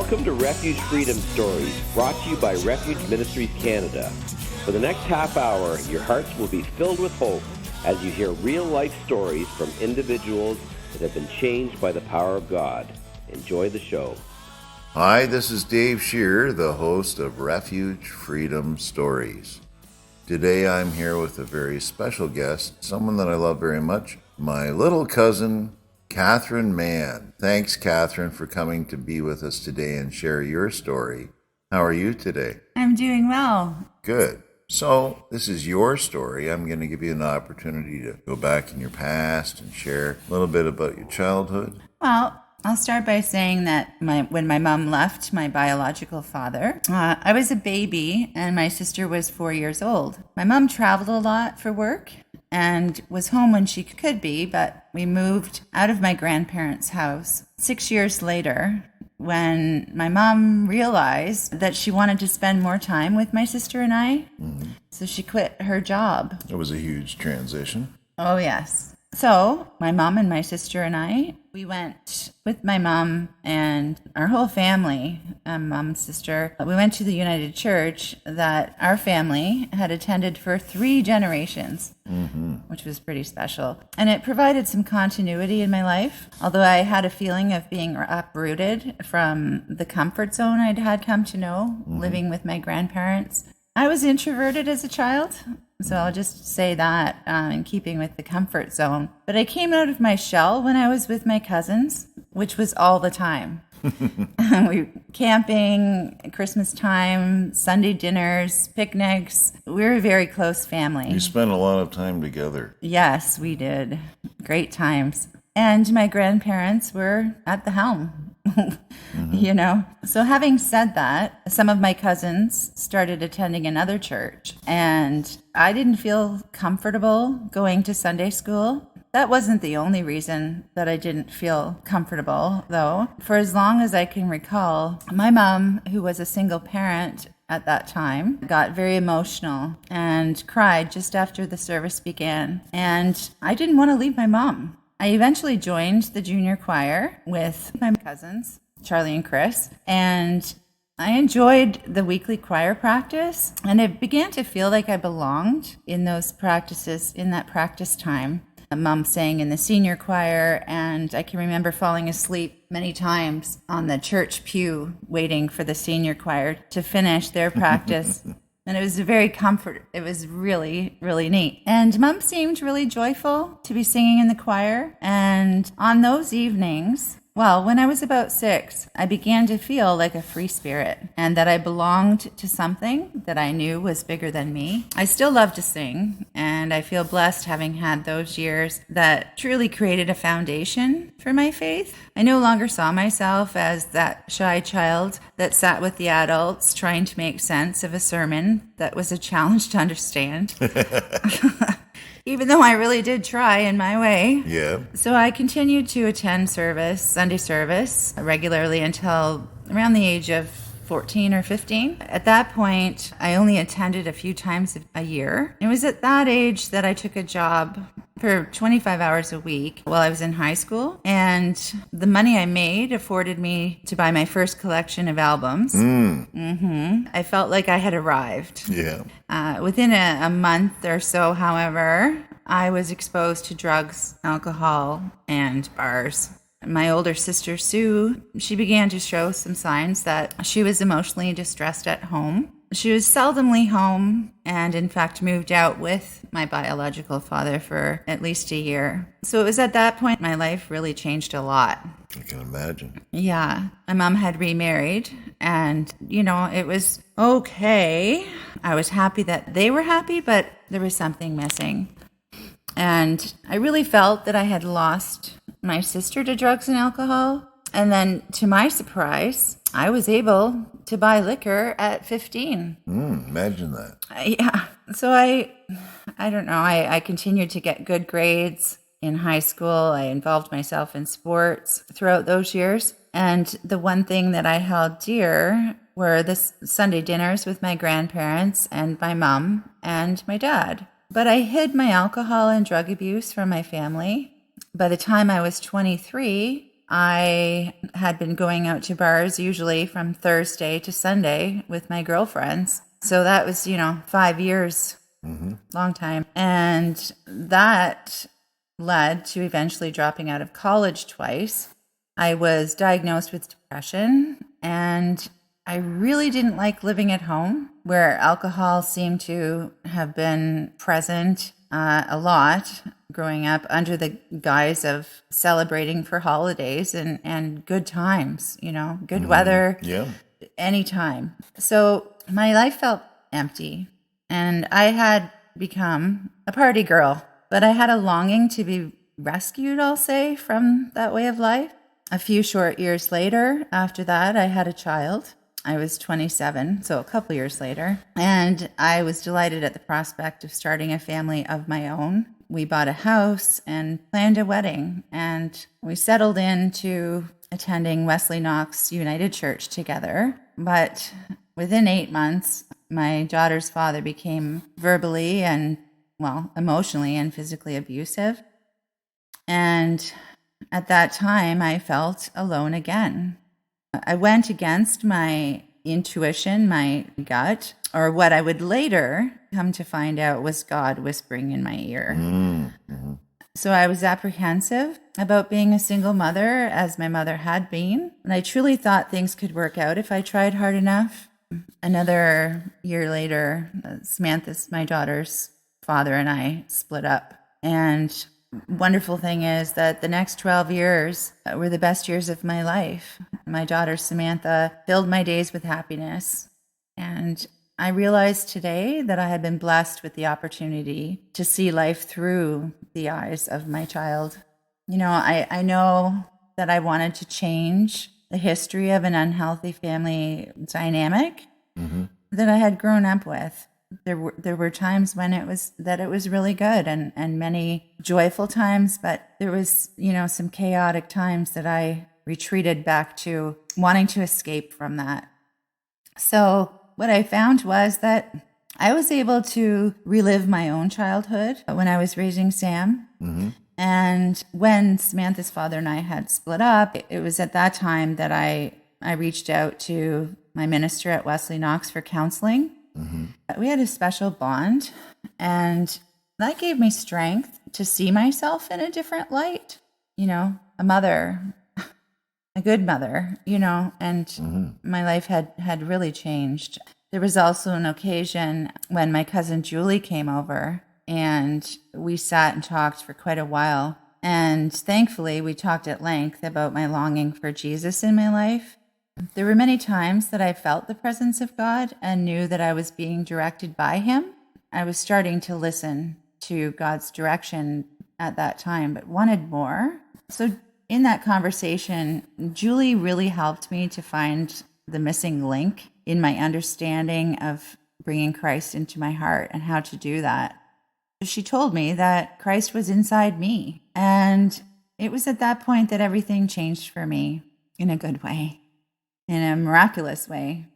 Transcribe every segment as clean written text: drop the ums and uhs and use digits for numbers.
Welcome to Refuge Freedom Stories, brought to you by Refuge Ministries Canada. For the next half hour, your hearts will be filled with hope as you hear real-life stories from individuals that have been changed by the power of God. Enjoy the show. Hi, this is Dave Shearer, the host of Refuge Freedom Stories. Today I'm here with a very special guest, someone that I love very much, my little cousin, Catherine Mann. Thanks, Catherine, for coming to be with us today and share your story. How are you today? I'm doing well. Good. So, this is your story. I'm going to give you an opportunity to go back in your past and share a little bit about your childhood. Well, I'll start by saying that when my mom left my biological father, I was a baby and my sister was 4 years old. My mom traveled a lot for work and was home when she could be, but we moved out of my grandparents' house 6 years later when my mom realized that she wanted to spend more time with my sister and I. Mm-hmm. So she quit her job. It was a huge transition. Oh, yes. So my mom and my sister and I, we went with my mom and our whole family, mom and sister. We went to the United Church that our family had attended for 3 generations, which was pretty special. And it provided some continuity in my life, although I had a feeling of being uprooted from the comfort zone I'd had come to know, living with my grandparents. I was introverted as a child. So I'll just say that in keeping with the comfort zone. But I came out of my shell when I was with my cousins, which was all the time. We camping, Christmas time, Sunday dinners, picnics. We were a very close family. You spent a lot of time together. Yes, we did. Great times. And my grandparents were at the helm. You know, so having said that, some of my cousins started attending another church and I didn't feel comfortable going to Sunday school. That wasn't the only reason that I didn't feel comfortable, though. For as long as I can recall, my mom, who was a single parent at that time, got very emotional and cried just after the service began. And I didn't want to leave my mom. I eventually joined the junior choir with my cousins, Charlie and Chris, and I enjoyed the weekly choir practice, and it began to feel like I belonged in those practices, in that practice time. Mom sang in the senior choir, and I can remember falling asleep many times on the church pew waiting for the senior choir to finish their practice. And it was it was really, really neat. And Mom seemed really joyful to be singing in the choir. And on those evenings, well, when I was about 6, I began to feel like a free spirit and that I belonged to something that I knew was bigger than me. I still love to sing, and I feel blessed having had those years that truly created a foundation for my faith. I no longer saw myself as that shy child that sat with the adults trying to make sense of a sermon that was a challenge to understand. Even though I really did try in my way. Yeah. So I continued to attend Sunday service, regularly until around the age of 14 or 15. At that point, I only attended a few times a year. It was at that age that I took a job for 25 hours a week while I was in high school. And the money I made afforded me to buy my first collection of albums. I felt like I had arrived. Yeah. Within a month or so, however, I was exposed to drugs, alcohol, and bars. My older sister, Sue, she began to show some signs that she was emotionally distressed at home. She was seldomly home and, in fact, moved out with my biological father for at least a year. So it was at that point my life really changed a lot. I can imagine. Yeah. My mom had remarried and, it was okay. I was happy that they were happy, but there was something missing. And I really felt that I had lost my sister to drugs and alcohol. And then, to my surprise, I was able to buy liquor at 15. Imagine that. Yeah. So I don't know. I continued to get good grades in high school. I involved myself in sports throughout those years. And the one thing that I held dear were the Sunday dinners with my grandparents and my mom and my dad. But I hid my alcohol and drug abuse from my family. By the time I was 23, I had been going out to bars usually from Thursday to Sunday with my girlfriends. So that was, 5 years, long time. And that led to eventually dropping out of college twice. I was diagnosed with depression, and I really didn't like living at home where alcohol seemed to have been present a lot growing up under the guise of celebrating for holidays and good times, good weather, anytime. So my life felt empty, and I had become a party girl, but I had a longing to be rescued, I'll say, from that way of life. A few short years later, after that, I had a child. I was 27, so a couple years later, and I was delighted at the prospect of starting a family of my own. We bought a house and planned a wedding, and we settled into attending Wesley Knox United Church together. But within 8 months, my daughter's father became verbally and, emotionally and physically abusive. And at that time, I felt alone again. I went against my intuition, my gut, or what I would later come to find out was God whispering in my ear. Mm-hmm. So I was apprehensive about being a single mother, as my mother had been. And I truly thought things could work out if I tried hard enough. Another year later, Samantha's, my daughter's father, and I split up. And wonderful thing is that the next 12 years were the best years of my life. My daughter Samantha filled my days with happiness. And I realized today that I had been blessed with the opportunity to see life through the eyes of my child. I know that I wanted to change the history of an unhealthy family dynamic that I had grown up with. There were times when it was really good and many joyful times, but there was, some chaotic times that I retreated back to wanting to escape from that. So what I found was that I was able to relive my own childhood when I was raising Sam. Mm-hmm. And when Samantha's father and I had split up, it was at that time that I reached out to my minister at Wesley Knox for counseling. Mm-hmm. We had a special bond, and that gave me strength to see myself in a different light. A mother, a good mother, and my life had really changed. There was also an occasion when my cousin Julie came over, and we sat and talked for quite a while. And thankfully, we talked at length about my longing for Jesus in my life. There were many times that I felt the presence of God and knew that I was being directed by Him. I was starting to listen to God's direction at that time, but wanted more. So in that conversation, Julie really helped me to find the missing link in my understanding of bringing Christ into my heart and how to do that. She told me that Christ was inside me, and it was at that point that everything changed for me in a good way. In a miraculous way.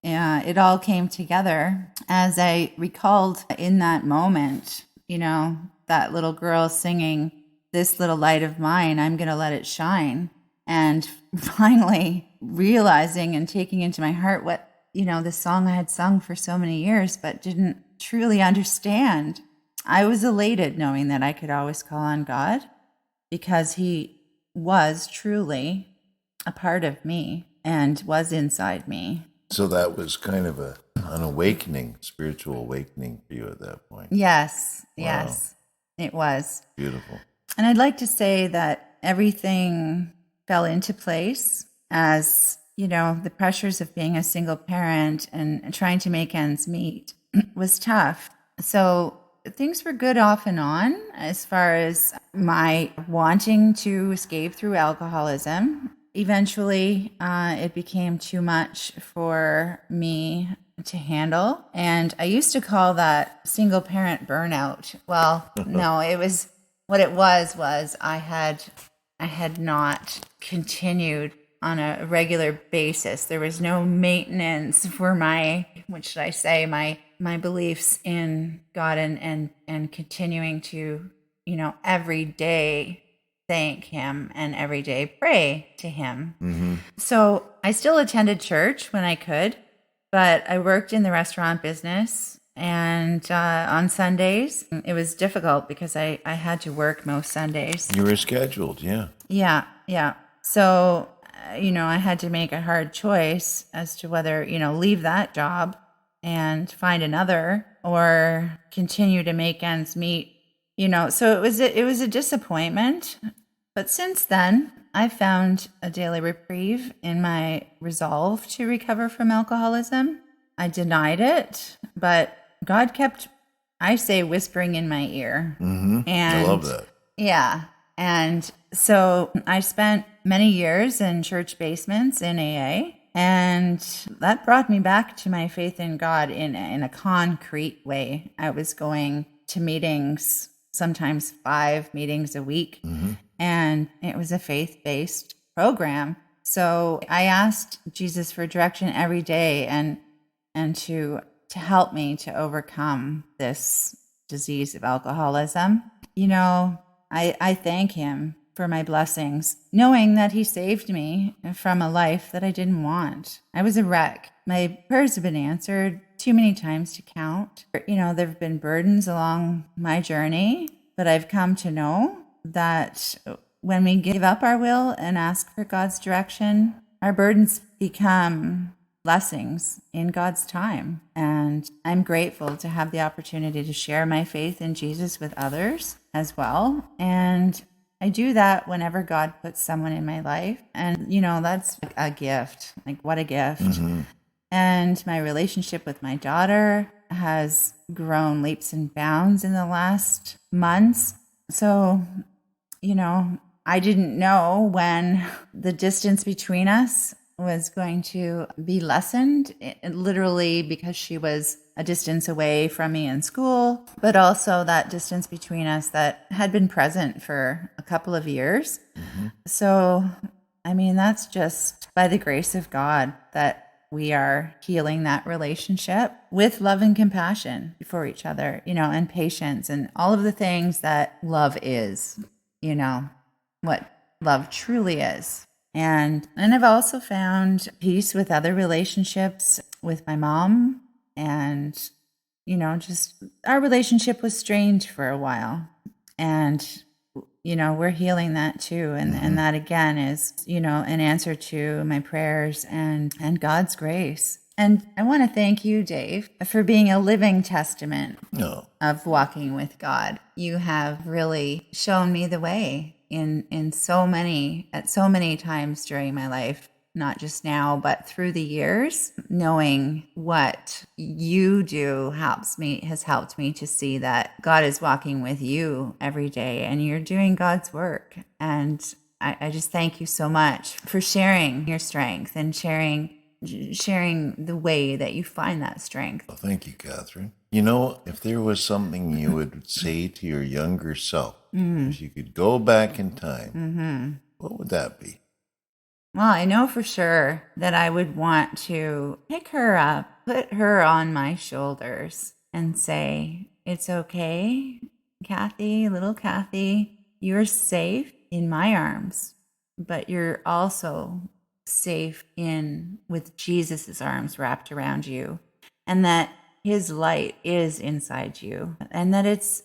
It all came together as I recalled in that moment, that little girl singing, "This little light of mine, I'm going to let it shine." And finally realizing and taking into my heart what, the song I had sung for so many years, but didn't truly understand. I was elated knowing that I could always call on God because He was truly a part of me and was inside me. So that was kind of an awakening, spiritual awakening for you at that point. Yes, Wow. yes, it was. Beautiful. And I'd like to say that everything fell into place as, the pressures of being a single parent and trying to make ends meet was tough. So things were good off and on as far as my wanting to escape through alcoholism. Eventually, it became too much for me to handle. And I used to call that single parent burnout. Well, no, it was what it was I had not continued on a regular basis. There was no maintenance for my beliefs in God and continuing to, every day thank him and every day pray to him. So I still attended church when I could, but I worked in the restaurant business. And on Sundays, it was difficult because I had to work most Sundays. You were scheduled, yeah. Yeah. So, I had to make a hard choice as to whether, leave that job and find another or continue to make ends meet. So it was a disappointment. But since then, I found a daily reprieve in my resolve to recover from alcoholism. I denied it, but God kept, I say, whispering in my ear. And I love that. Yeah. And so I spent many years in church basements in AA, and that brought me back to my faith in God in a concrete way. I was going to meetings, sometimes 5 meetings a week, and it was a faith-based program. So I asked Jesus for direction every day and to help me to overcome this disease of alcoholism. I thank him for my blessings, knowing that he saved me from a life that I didn't want. I was a wreck. My prayers have been answered too many times to count. There have been burdens along my journey, but I've come to know that when we give up our will and ask for God's direction, our burdens become blessings in God's time. And I'm grateful to have the opportunity to share my faith in Jesus with others as well. And I do that whenever God puts someone in my life. And, that's a gift. Like, what a gift. And my relationship with my daughter has grown leaps and bounds in the last months. So, I didn't know when the distance between us was going to be lessened, literally because she was a distance away from me in school, but also that distance between us that had been present for a couple of years. So, that's just by the grace of God that we are healing that relationship with love and compassion for each other, and patience and all of the things that love is, what love truly is. And I've also found peace with other relationships with my mom. And, just our relationship was strained for a while. And, we're healing that too. And that again is, an answer to my prayers and God's grace. And I want to thank you, Dave, for being a living testament of walking with God. You have really shown me the way at so many times during my life, not just now, but through the years. Knowing what you do has helped me to see that God is walking with you every day and you're doing God's work. And I just thank you so much for sharing your strength and sharing the way that you find that strength. Well, thank you, Catherine. If there was something you would say to your younger self, if you could go back in time, what would that be? Well, I know for sure that I would want to pick her up, put her on my shoulders, and say, "It's okay, Kathy, little Kathy. You're safe in my arms, but you're also safe with Jesus' arms wrapped around you, and that his light is inside you, and that it's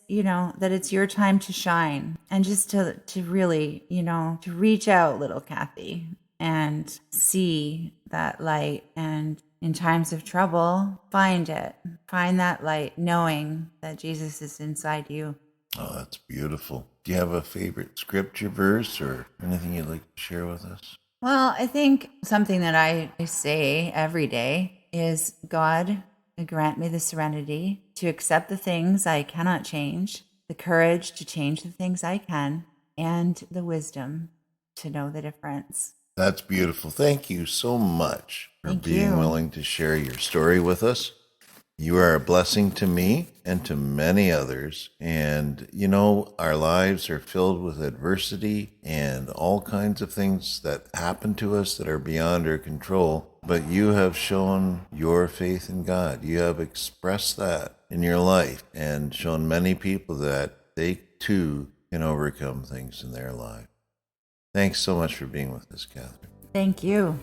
your time to shine, and just to really, to reach out, little Kathy, and see that light, and in times of trouble, find that light, knowing that Jesus is inside you." Oh, that's beautiful. Do you have a favorite scripture verse or anything you'd like to share with us? Well, I think something that I say every day is, "God, grant me the serenity to accept the things I cannot change, the courage to change the things I can, and the wisdom to know the difference." That's beautiful. Thank you so much for being willing to share your story with us. You are a blessing to me and to many others. And, our lives are filled with adversity and all kinds of things that happen to us that are beyond our control. But you have shown your faith in God. You have expressed that in your life and shown many people that they too can overcome things in their life. Thanks so much for being with us, Catherine. Thank you.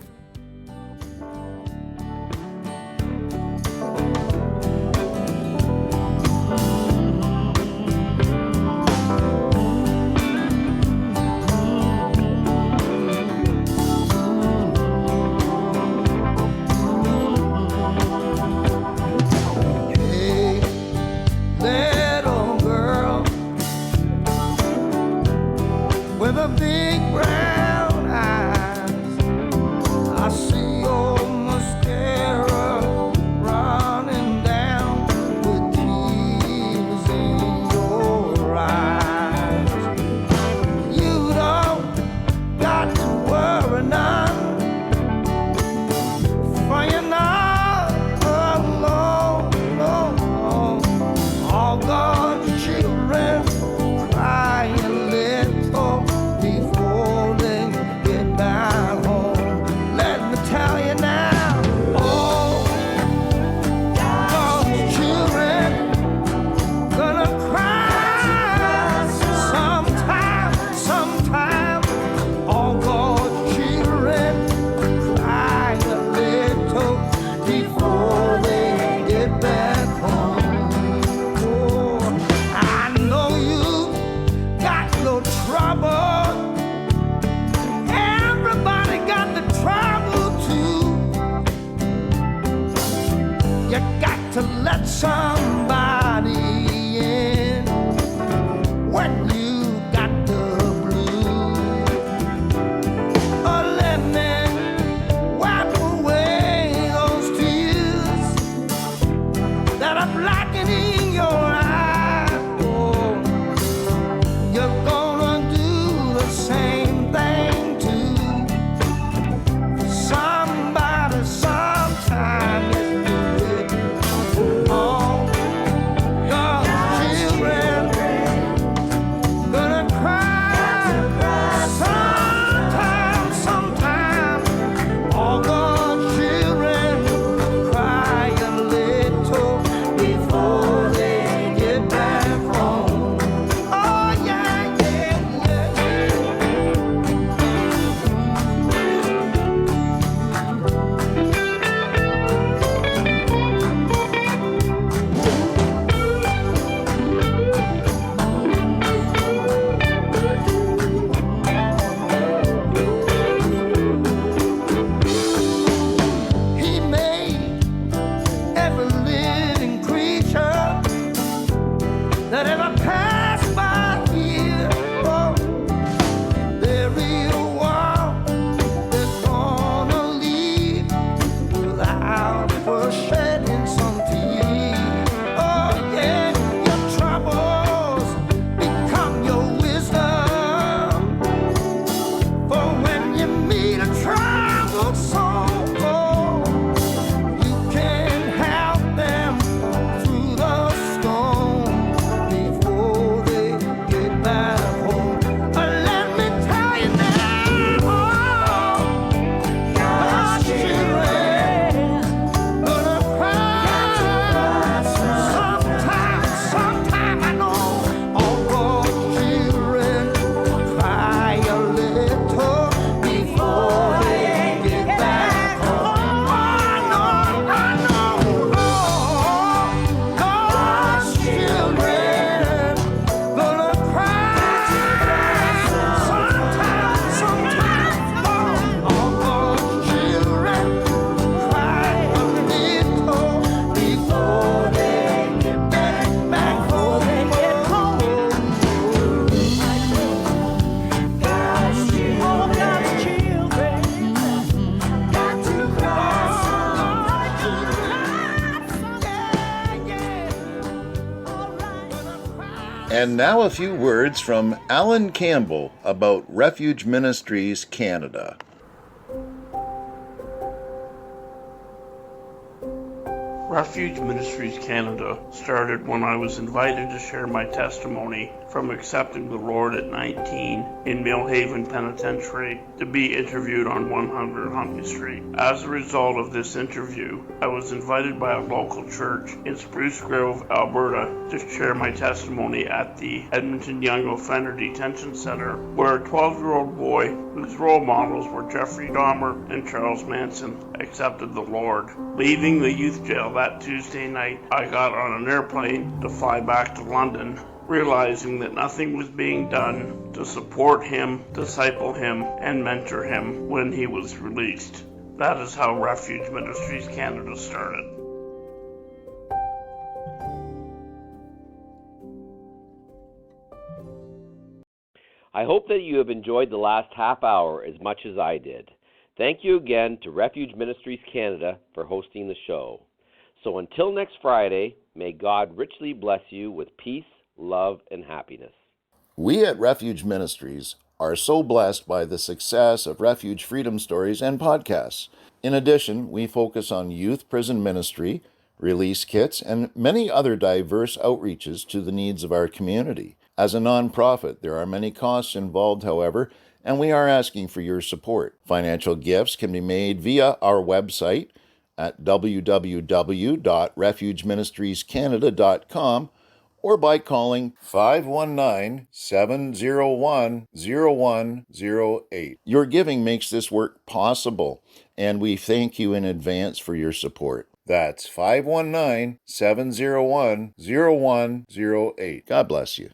And now a few words from Alan Campbell about Refuge Ministries Canada. Refuge Ministries Canada started when I was invited to share my testimony from accepting the Lord at 19 in Millhaven Penitentiary to be interviewed on 100 Huntley Street. As a result of this interview, I was invited by a local church in Spruce Grove, Alberta to share my testimony at the Edmonton Young Offender Detention Centre, where a 12-year-old boy whose role models were Jeffrey Dahmer and Charles Manson accepted the Lord. Leaving the youth jail that Tuesday night, I got on an airplane to fly back to London, realizing that nothing was being done to support him, disciple him, and mentor him when he was released. That is how Refuge Ministries Canada started. I hope that you have enjoyed the last half hour as much as I did. Thank you again to Refuge Ministries Canada for hosting the show. So until next Friday, may God richly bless you with peace, love, and happiness. We at Refuge Ministries are so blessed by the success of Refuge Freedom Stories and podcasts. In addition, we focus on youth prison ministry, release kits, and many other diverse outreaches to the needs of our community. As a nonprofit, there are many costs involved, however, and we are asking for your support. Financial gifts can be made via our website at www.refugeministriescanada.com or by calling 519-701-0108. Your giving makes this work possible, and we thank you in advance for your support. That's 519-701-0108. God bless you.